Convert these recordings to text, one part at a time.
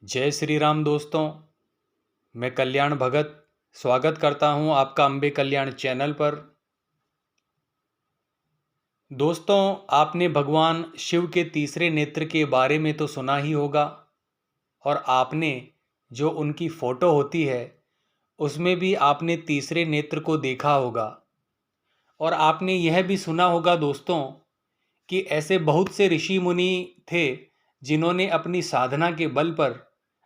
जय श्री राम दोस्तों। मैं कल्याण भगत स्वागत करता हूं आपका अम्बे कल्याण चैनल पर। दोस्तों, आपने भगवान शिव के तीसरे नेत्र के बारे में तो सुना ही होगा, और आपने जो उनकी फोटो होती है उसमें भी आपने तीसरे नेत्र को देखा होगा। और आपने यह भी सुना होगा दोस्तों कि ऐसे बहुत से ऋषि मुनि थे जिन्होंने अपनी साधना के बल पर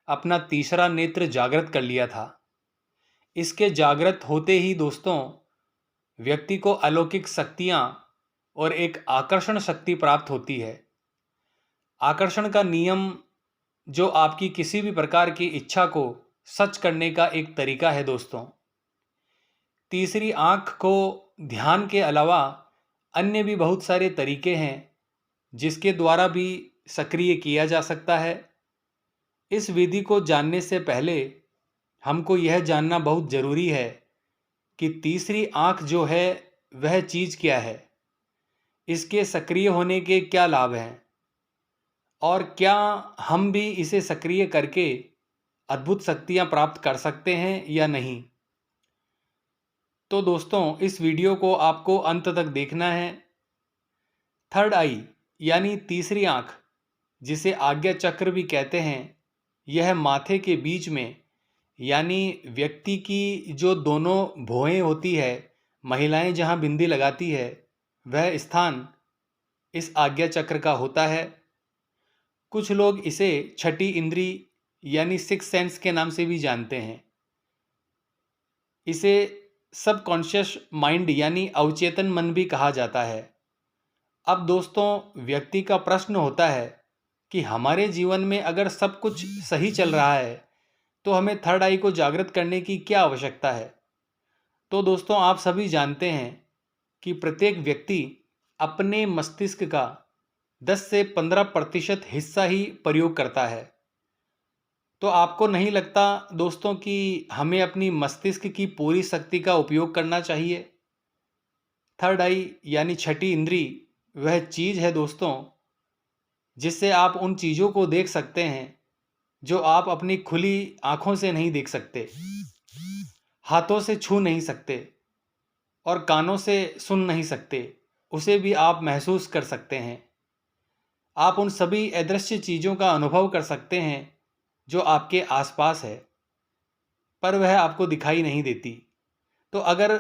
अपना तीसरा नेत्र जागृत कर लिया था। इसके जागृत होते ही दोस्तों व्यक्ति को अलौकिक शक्तियां और एक आकर्षण शक्ति प्राप्त होती है। आकर्षण का नियम जो आपकी किसी भी प्रकार की इच्छा को सच करने का एक तरीका है दोस्तों। तीसरी आंख को ध्यान के अलावा अन्य भी बहुत सारे तरीके हैं जिसके द्वारा भी सक्रिय किया जा सकता है। इस विधि को जानने से पहले हमको यह जानना बहुत ज़रूरी है कि तीसरी आंख जो है वह चीज़ क्या है, इसके सक्रिय होने के क्या लाभ हैं, और क्या हम भी इसे सक्रिय करके अद्भुत शक्तियां प्राप्त कर सकते हैं या नहीं। तो दोस्तों, इस वीडियो को आपको अंत तक देखना है। थर्ड आई यानी तीसरी आंख, जिसे आज्ञा चक्र भी कहते हैं, यह माथे के बीच में यानी व्यक्ति की जो दोनों भौहें होती है, महिलाएं जहां बिंदी लगाती है, वह स्थान इस आज्ञा चक्र का होता है। कुछ लोग इसे छठी इंद्री यानी सिक्स सेंस के नाम से भी जानते हैं। इसे सबकॉन्शियस माइंड यानी अवचेतन मन भी कहा जाता है। अब दोस्तों, व्यक्ति का प्रश्न होता है कि हमारे जीवन में अगर सब कुछ सही चल रहा है तो हमें थर्ड आई को जागृत करने की क्या आवश्यकता है। तो दोस्तों, आप सभी जानते हैं कि प्रत्येक व्यक्ति अपने मस्तिष्क का 10 से 15% हिस्सा ही प्रयोग करता है। तो आपको नहीं लगता दोस्तों कि हमें अपनी मस्तिष्क की पूरी शक्ति का उपयोग करना चाहिए। थर्ड आई यानी छठी इंद्री वह चीज़ है दोस्तों जिससे आप उन चीज़ों को देख सकते हैं जो आप अपनी खुली आंखों से नहीं देख सकते, हाथों से छू नहीं सकते और कानों से सुन नहीं सकते। उसे भी आप महसूस कर सकते हैं। आप उन सभी अदृश्य चीज़ों का अनुभव कर सकते हैं जो आपके आसपास है, पर वह आपको दिखाई नहीं देती। तो अगर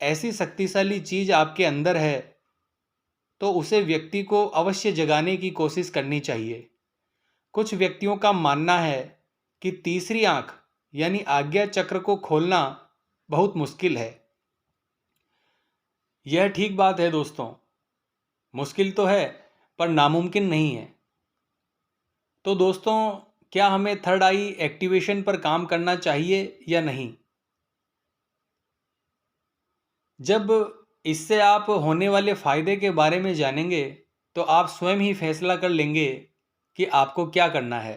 ऐसी शक्तिशाली चीज़ आपके अंदर है तो उसे व्यक्ति को अवश्य जगाने की कोशिश करनी चाहिए। कुछ व्यक्तियों का मानना है कि तीसरी आंख यानी आज्ञा चक्र को खोलना बहुत मुश्किल है। यह ठीक बात है दोस्तों, मुश्किल तो है पर नामुमकिन नहीं है। तो दोस्तों, क्या हमें थर्ड आई एक्टिवेशन पर काम करना चाहिए या नहीं। जब इससे आप होने वाले फायदे के बारे में जानेंगे तो आप स्वयं ही फैसला कर लेंगे कि आपको क्या करना है।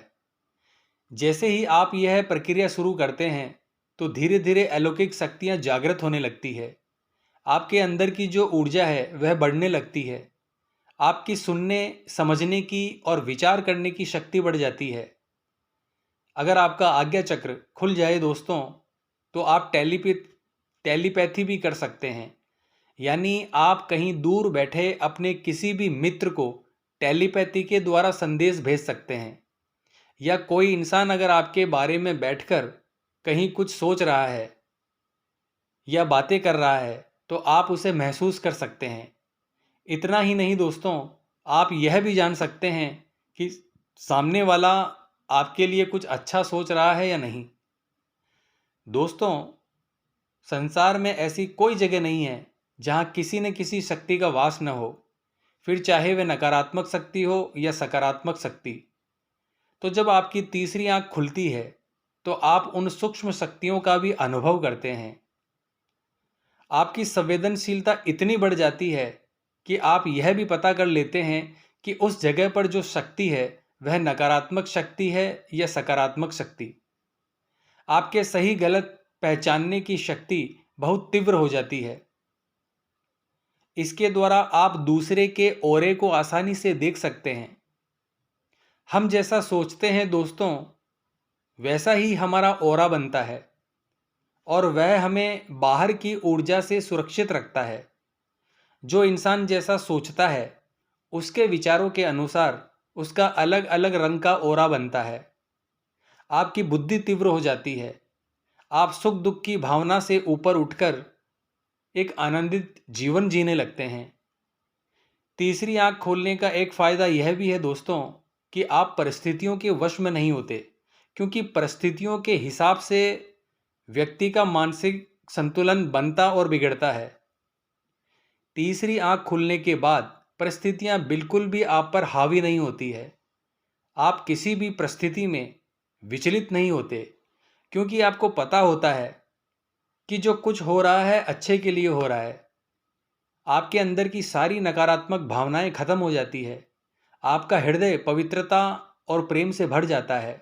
जैसे ही आप यह प्रक्रिया शुरू करते हैं तो धीरे धीरे अलौकिक शक्तियां जागृत होने लगती है। आपके अंदर की जो ऊर्जा है वह बढ़ने लगती है। आपकी सुनने, समझने की और विचार करने की शक्ति बढ़ जाती है। अगर आपका आज्ञा चक्र खुल जाए दोस्तों तो आप टेलीपैथी भी कर सकते हैं। यानी आप कहीं दूर बैठे अपने किसी भी मित्र को टेलीपैथी के द्वारा संदेश भेज सकते हैं। या कोई इंसान अगर आपके बारे में बैठकर कहीं कुछ सोच रहा है या बातें कर रहा है तो आप उसे महसूस कर सकते हैं। इतना ही नहीं दोस्तों, आप यह भी जान सकते हैं कि सामने वाला आपके लिए कुछ अच्छा सोच रहा है या नहीं। दोस्तों, संसार में ऐसी कोई जगह नहीं है जहां किसी न किसी शक्ति का वास न हो, फिर चाहे वह नकारात्मक शक्ति हो या सकारात्मक शक्ति। तो जब आपकी तीसरी आंख खुलती है तो आप उन सूक्ष्म शक्तियों का भी अनुभव करते हैं। आपकी संवेदनशीलता इतनी बढ़ जाती है कि आप यह भी पता कर लेते हैं कि उस जगह पर जो शक्ति है वह नकारात्मक शक्ति है या सकारात्मक शक्ति। आपके सही गलत पहचानने की शक्ति बहुत तीव्र हो जाती है। इसके द्वारा आप दूसरे के ऑरे को आसानी से देख सकते हैं। हम जैसा सोचते हैं दोस्तों, वैसा ही हमारा ऑरा बनता है और वह हमें बाहर की ऊर्जा से सुरक्षित रखता है। जो इंसान जैसा सोचता है उसके विचारों के अनुसार उसका अलग अलग रंग का ऑरा बनता है। आपकी बुद्धि तीव्र हो जाती है। आप सुख दुख की भावना से ऊपर उठकर एक आनंदित जीवन जीने लगते हैं। तीसरी आंख खोलने का एक फायदा यह भी है दोस्तों कि आप परिस्थितियों के वश में नहीं होते, क्योंकि परिस्थितियों के हिसाब से व्यक्ति का मानसिक संतुलन बनता और बिगड़ता है। तीसरी आंख खुलने के बाद परिस्थितियां बिल्कुल भी आप पर हावी नहीं होती है। आप किसी भी परिस्थिति में विचलित नहीं होते, क्योंकि आपको पता होता है कि जो कुछ हो रहा है अच्छे के लिए हो रहा है। आपके अंदर की सारी नकारात्मक भावनाएं खत्म हो जाती है। आपका हृदय पवित्रता और प्रेम से भर जाता है।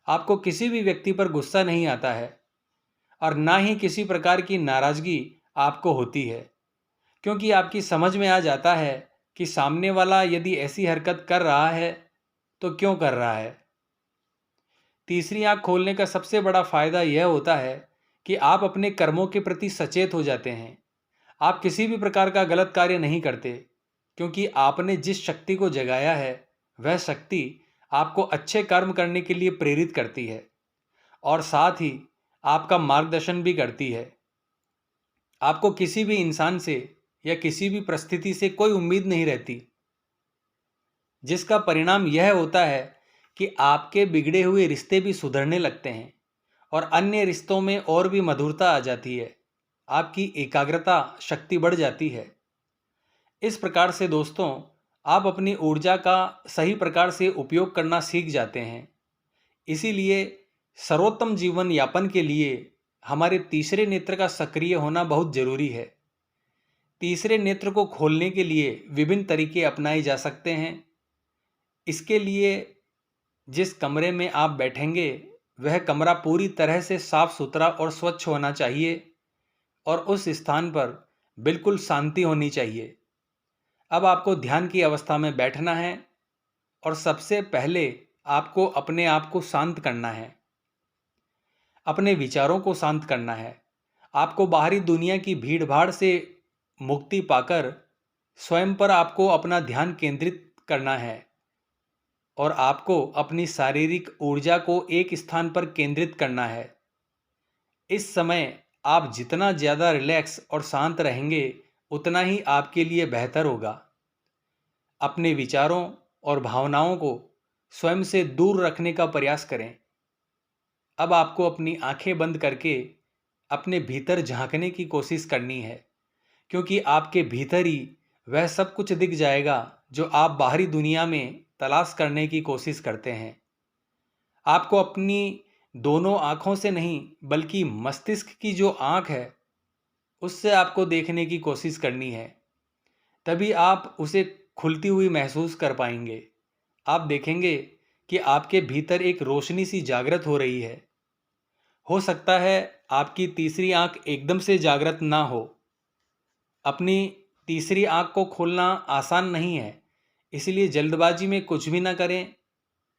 आपको किसी भी व्यक्ति पर गुस्सा नहीं आता है और ना ही किसी प्रकार की नाराजगी आपको होती है, क्योंकि आपकी समझ में आ जाता है कि सामने वाला यदि ऐसी हरकत कर रहा है तो क्यों कर रहा है। तीसरी आंख खोलने का सबसे बड़ा फायदा यह होता है कि आप अपने कर्मों के प्रति सचेत हो जाते हैं। आप किसी भी प्रकार का गलत कार्य नहीं करते, क्योंकि आपने जिस शक्ति को जगाया है वह शक्ति आपको अच्छे कर्म करने के लिए प्रेरित करती है और साथ ही आपका मार्गदर्शन भी करती है। आपको किसी भी इंसान से या किसी भी परिस्थिति से कोई उम्मीद नहीं रहती, जिसका परिणाम यह होता है कि आपके बिगड़े हुए रिश्ते भी सुधरने लगते हैं और अन्य रिश्तों में और भी मधुरता आ जाती है। आपकी एकाग्रता शक्ति बढ़ जाती है। इस प्रकार से दोस्तों आप अपनी ऊर्जा का सही प्रकार से उपयोग करना सीख जाते हैं। इसीलिए सर्वोत्तम जीवन यापन के लिए हमारे तीसरे नेत्र का सक्रिय होना बहुत जरूरी है। तीसरे नेत्र को खोलने के लिए विभिन्न तरीके अपनाए जा सकते हैं। इसके लिए जिस कमरे में आप बैठेंगे वह कमरा पूरी तरह से साफ सुथरा और स्वच्छ होना चाहिए और उस स्थान पर बिल्कुल शांति होनी चाहिए। अब आपको ध्यान की अवस्था में बैठना है और सबसे पहले आपको अपने आप को शांत करना है, अपने विचारों को शांत करना है। आपको बाहरी दुनिया की भीड़ भाड़ से मुक्ति पाकर स्वयं पर आपको अपना ध्यान केंद्रित करना है और आपको अपनी शारीरिक ऊर्जा को एक स्थान पर केंद्रित करना है। इस समय आप जितना ज़्यादा रिलैक्स और शांत रहेंगे उतना ही आपके लिए बेहतर होगा। अपने विचारों और भावनाओं को स्वयं से दूर रखने का प्रयास करें। अब आपको अपनी आंखें बंद करके अपने भीतर झांकने की कोशिश करनी है, क्योंकि आपके भीतर ही वह सब कुछ दिख जाएगा जो आप बाहरी दुनिया में तलाश करने की कोशिश करते हैं। आपको अपनी दोनों आंखों से नहीं बल्कि मस्तिष्क की जो आंख है उससे आपको देखने की कोशिश करनी है। तभी आप उसे खुलती हुई महसूस कर पाएंगे। आप देखेंगे कि आपके भीतर एक रोशनी सी जागृत हो रही है। हो सकता है आपकी तीसरी आंख एकदम से जागृत ना हो। अपनी तीसरी आंख को खोलना आसान नहीं है, इसलिए जल्दबाजी में कुछ भी ना करें।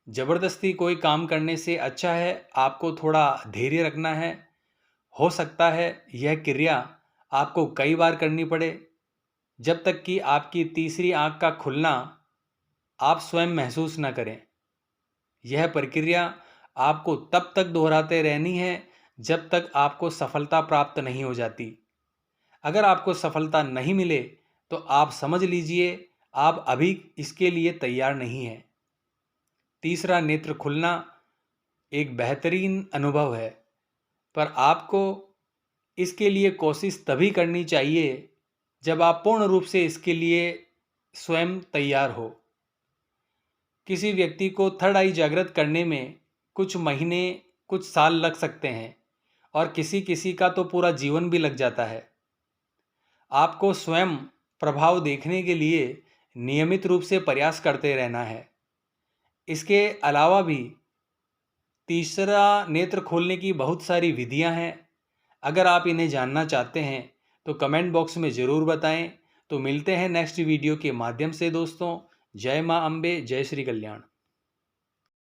जबरदस्ती कोई काम करने से अच्छा है आपको थोड़ा धैर्य रखना है। हो सकता है यह क्रिया आपको कई बार करनी पड़े, जब तक कि आपकी तीसरी आंख का खुलना आप स्वयं महसूस न करें। यह प्रक्रिया आपको तब तक दोहराते रहनी है जब तक आपको सफलता प्राप्त नहीं हो जाती। अगर आपको सफलता नहीं मिले तो आप समझ लीजिए आप अभी इसके लिए तैयार नहीं हैं। तीसरा नेत्र खुलना एक बेहतरीन अनुभव है, पर आपको इसके लिए कोशिश तभी करनी चाहिए जब आप पूर्ण रूप से इसके लिए स्वयं तैयार हो। किसी व्यक्ति को थर्ड आई जागृत करने में कुछ महीने कुछ साल लग सकते हैं और किसी किसी का तो पूरा जीवन भी लग जाता है। आपको स्वयं प्रभाव देखने के लिए नियमित रूप से प्रयास करते रहना है। इसके अलावा भी तीसरा नेत्र खोलने की बहुत सारी विधियां हैं। अगर आप इन्हें जानना चाहते हैं तो कमेंट बॉक्स में ज़रूर बताएं। तो मिलते हैं नेक्स्ट वीडियो के माध्यम से दोस्तों। जय मां अम्बे, जय श्री कल्याण।